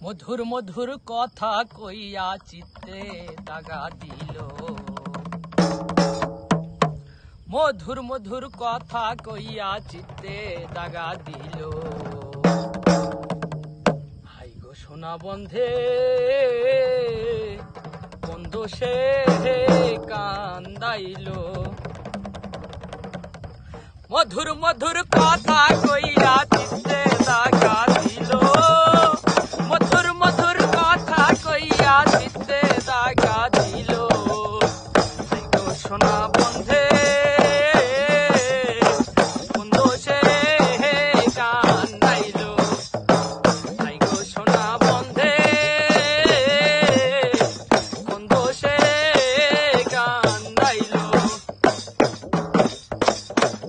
মধুর মধুর কথা কইয়া চিত্তে দাগা দিল। মধুর মধুর কথা কইয়া চিত্তে দাগা দিল। হাই গো সোনা বন্ধে কোন দোষে কান্দাইল। মধুর মধুর কথা কইয়া চিত্তে দাগা দিল। মধুর মধুর কথা কইয়া চিত্তে দাগা দিল। হাই গো সোনা বন্ধে কোন দোষে কান্দাইল। হাই গো সোনা বন্ধে কোন দোষে কান্দাইল।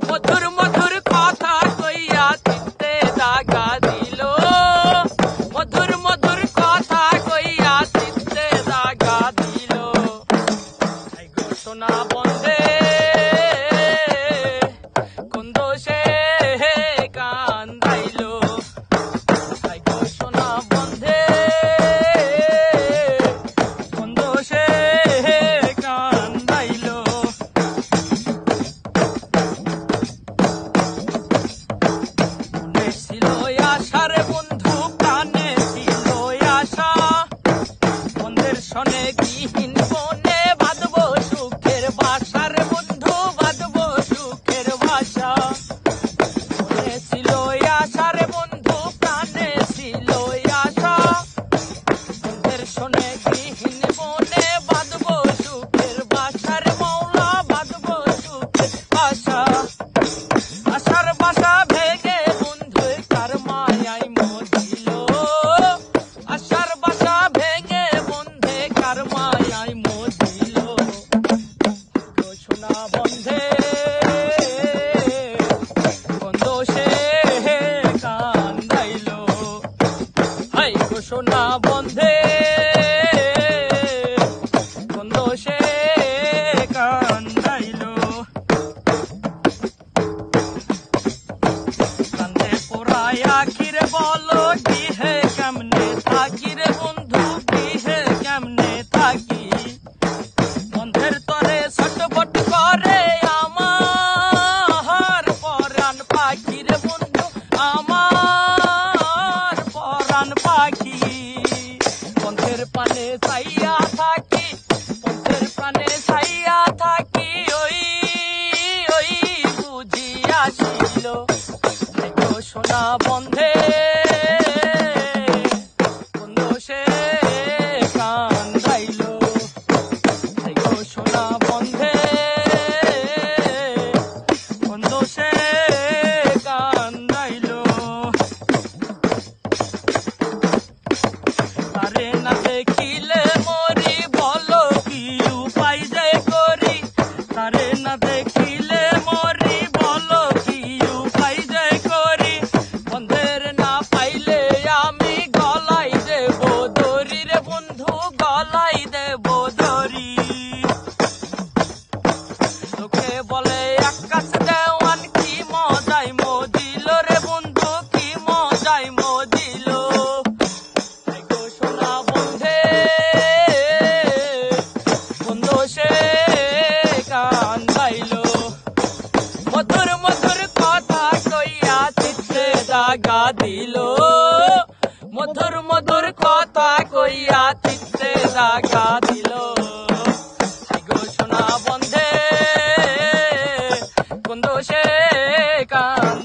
মধুর মধুর কথা কইয়া চিত্তে দাগা দিল। মধুর মধুর কথা কইয়া চিত্তে দাগা দিল। হাই গো সোনা বন্ধে কোন দোষে কান্দাইল। হাই গো সোনা বন্ধে কোন দোষে কান্দাইল। ছিল আশার বন্ধু প্রাণে ছিল আশা। বন্ধের সনে গৃহীন বনে বাঁধব সুখের বাসার বন্ধু বাঁধব সুখের বাসা। মনে ছিল আশার বন্ধু প্রাণে ছিল আশা। বন্ধের সনে গৃহীন বনে বাঁধব সুখের বাসার মৌলা বাঁধব সুখের বাসা। আশার বাসা ভেঙে বন্ধু কার মায়াই মজিল। আশার বাসা ভেঙে বন্ধে কার মায়াই মজিল। গো সোনা বন্ধে কোন দোষে কান্দাইল। হাই গো সোনা বন্ধে কোন দোষে কান্দাইল। কান্দে পোড়ায় আখিরে বলো গৃহে কেমনে থাকি রে বন্ধু গৃহে কেমনে থাকি। বন্ধের তরে ছটফট করে আমার পরাণ পাখি রে বন্ধু আমার পরাণ পাখি। বন্ধের পানে চাইয়া থাকি বন্ধের পানে চাইয়া থাকি ওই ওই বুঝি আসিল। হাই গো সোনা বন্ধে কোন দোষে কান্দাইল। হাই গো সোনা বন্ধে কোন দোষে কান্দাইল। তারে না দেখিলে মরি বলো কি উপায় যে করি। তারে না দেখিলে মরি বলো কি উপায় যে করি। বন্ধের না পাইলে আমি গলাই দেব দড়ি রে বন্ধু গলাই দেব দড়ি। লোকে বলে আকাশ দেওয়ান কি মজাই মজিল রে বন্ধু কি মজাই মজিল। হাই গো সোনা বন্ধে কোন দোষে কান্দাইল। মধুর মধুর কথা কইয়া চিত্তে দাগা দিল। মধুর মধুর কথা কইয়া চিত্তে দাগা দিল। হাই গো সোনা বন্ধে কোন দোষে কান্দাইল।